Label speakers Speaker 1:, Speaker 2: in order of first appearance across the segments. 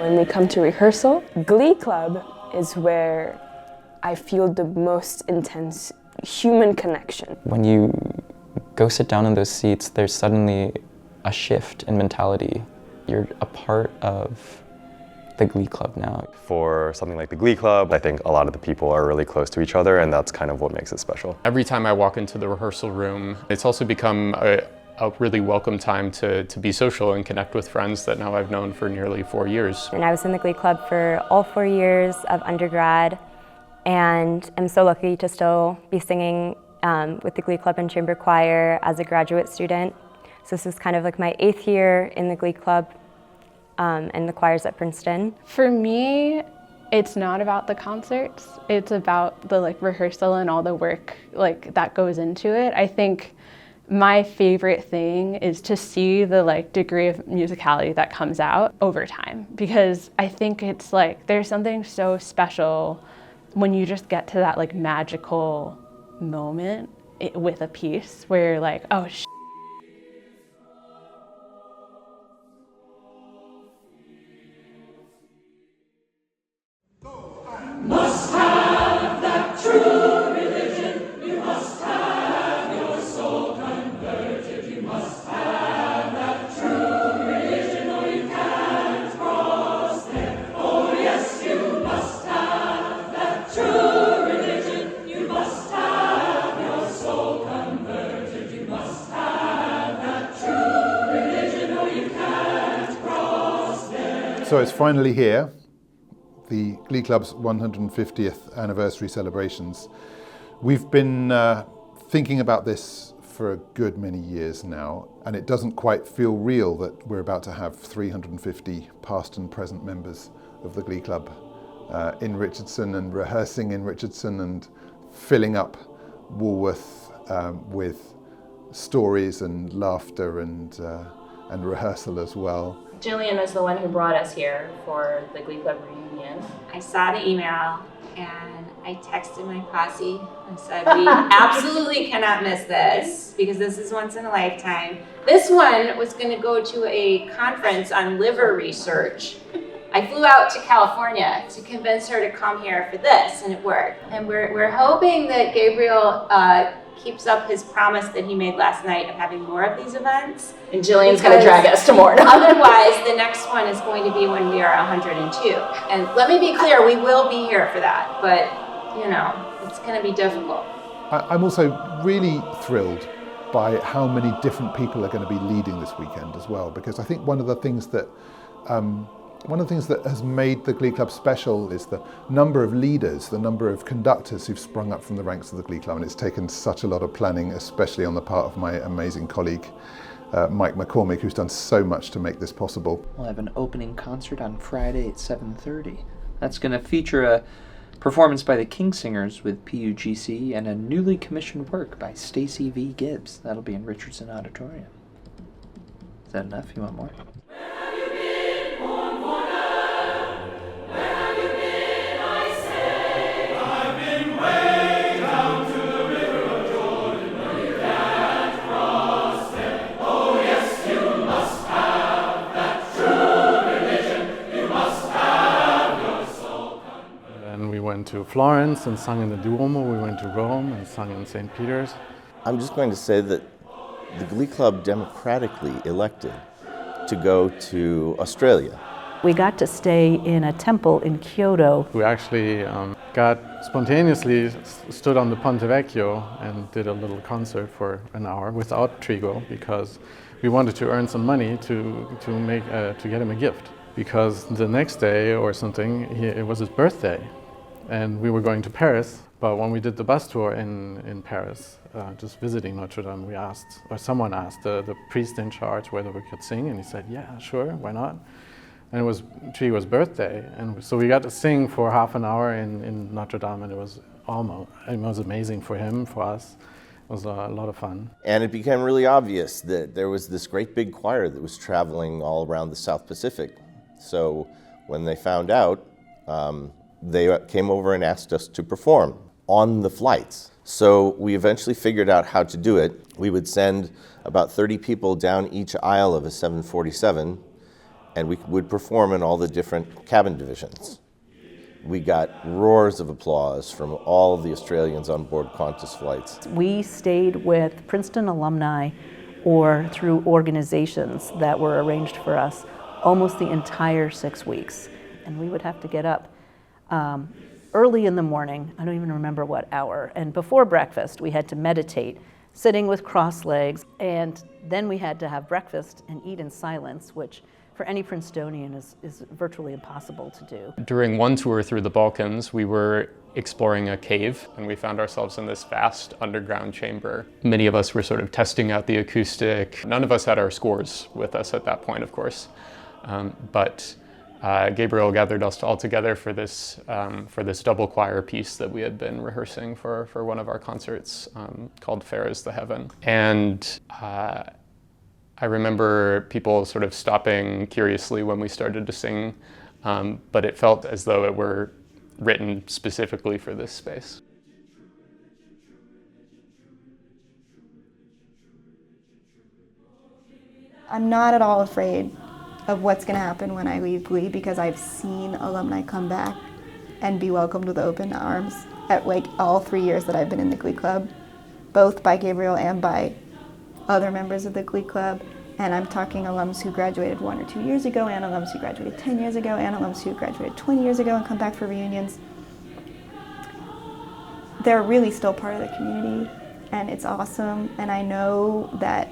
Speaker 1: When we come to rehearsal, Glee Club is where I feel the most intense human connection.
Speaker 2: When you go sit down in those seats, there's suddenly a shift in mentality. You're a part of the Glee Club now.
Speaker 3: For something like the Glee Club, I think a lot of the people are really close to each other, and that's kind of what makes it special.
Speaker 4: Every time I walk into the rehearsal room, it's also become a really welcome time to be social and connect with friends that now I've known for nearly 4 years.
Speaker 5: And I was in the Glee Club for all 4 years of undergrad, and I'm so lucky to still be singing with the Glee Club and Chamber Choir as a graduate student. So this is kind of like my 8th year in the Glee Club and the choirs at Princeton.
Speaker 6: For me, it's not about the concerts. It's about the rehearsal and all the work that goes into it. I think my favorite thing is to see the degree of musicality that comes out over time, because I think it's there's something so special when you just get to that magical moment with a piece where you're oh sh.
Speaker 7: Must have that true religion. You must have your soul converted. You must have that true religion, or you can't cross there. Oh yes, you must have that true religion. You must have your soul converted. You must have that true religion, or you can't cross there.
Speaker 8: So it's finally here. The Glee Club's 150th anniversary celebrations. We've been thinking about this for a good many years now, and it doesn't quite feel real that we're about to have 350 past and present members of the Glee Club in Richardson and rehearsing in Richardson and filling up Woolworth with stories and laughter and rehearsal as well.
Speaker 9: Jillian is the one who brought us here for the Glee Club reunion.
Speaker 10: I saw the email and I texted my posse and said, we absolutely cannot miss this because this is once in a lifetime. This one was going to go to a conference on liver research. I flew out to California to convince her to come here for this, and it worked. And we're hoping that Gabriel keeps up his promise that he made last night of having more of these events.
Speaker 9: And Jillian's going to drag us to more.
Speaker 10: Otherwise, the next one is going to be when we are 102. And let me be clear, we will be here for that, but it's going to be difficult.
Speaker 8: I'm also really thrilled by how many different people are going to be leading this weekend as well, because I think one of the things that has made the Glee Club special is the number of leaders, the number of conductors who've sprung up from the ranks of the Glee Club, and it's taken such a lot of planning, especially on the part of my amazing colleague, Mike McCormick, who's done so much to make this possible.
Speaker 11: We'll have an opening concert on Friday at 7:30. That's going to feature a performance by the King Singers with PUGC and a newly commissioned work by Stacey V. Gibbs. That'll be in Richardson Auditorium. Is that enough? You want more?
Speaker 12: To Florence and sung in the Duomo. We went to Rome and sung in St. Peter's.
Speaker 13: I'm just going to say that the Glee Club democratically elected to go to Australia.
Speaker 14: We got to stay in a temple in Kyoto.
Speaker 12: We actually spontaneously stood on the Ponte Vecchio and did a little concert for an hour without Trigo because we wanted to earn some money to get him a gift. Because the next day or something, it was his birthday. And we were going to Paris, but when we did the bus tour in Paris, just visiting Notre Dame, someone asked the priest in charge whether we could sing, and he said, yeah, sure, why not? And it was Trigo's birthday, and so we got to sing for half an hour in Notre Dame, and it was amazing for him, for us. It was a lot of fun.
Speaker 13: And it became really obvious that there was this great big choir that was traveling all around the South Pacific. So when they found out, they came over and asked us to perform on the flights. So we eventually figured out how to do it. We would send about 30 people down each aisle of a 747 and we would perform in all the different cabin divisions. We got roars of applause from all of the Australians on board Qantas flights.
Speaker 14: We stayed with Princeton alumni or through organizations that were arranged for us almost the entire 6 weeks. And we would have to get up early in the morning, I don't even remember what hour, and before breakfast we had to meditate, sitting with crossed legs, and then we had to have breakfast and eat in silence, which for any Princetonian is virtually impossible to do.
Speaker 4: During one tour through the Balkans, we were exploring a cave, and we found ourselves in this vast underground chamber. Many of us were sort of testing out the acoustic. None of us had our scores with us at that point, of course. But Gabriel gathered us all together for this double choir piece that we had been rehearsing for one of our concerts called Fair is the Heaven. And I remember people sort of stopping curiously when we started to sing, but it felt as though it were written specifically for this space.
Speaker 15: I'm not at all afraid of what's going to happen when I leave Glee, because I've seen alumni come back and be welcomed with open arms at like all 3 years that I've been in the Glee Club, both by Gabriel and by other members of the Glee Club. And I'm talking alums who graduated 1 or 2 years ago, and alums who graduated 10 years ago, and alums who graduated 20 years ago and come back for reunions. They're really still part of the community, and it's awesome. And I know that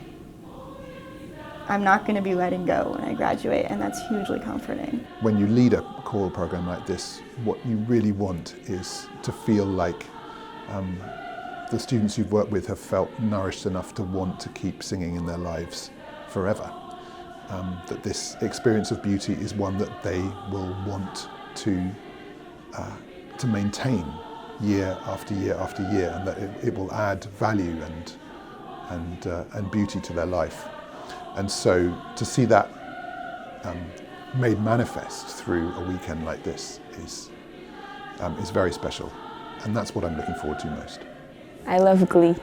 Speaker 15: I'm not going to be letting go when I graduate, and that's hugely comforting.
Speaker 8: When you lead a choral program like this, what you really want is to feel like the students you've worked with have felt nourished enough to want to keep singing in their lives forever. That this experience of beauty is one that they will want to maintain year after year after year, and that it will add value and beauty to their life. And so to see that made manifest through a weekend like this is very special, and that's what I'm looking forward to most.
Speaker 1: I love Glee.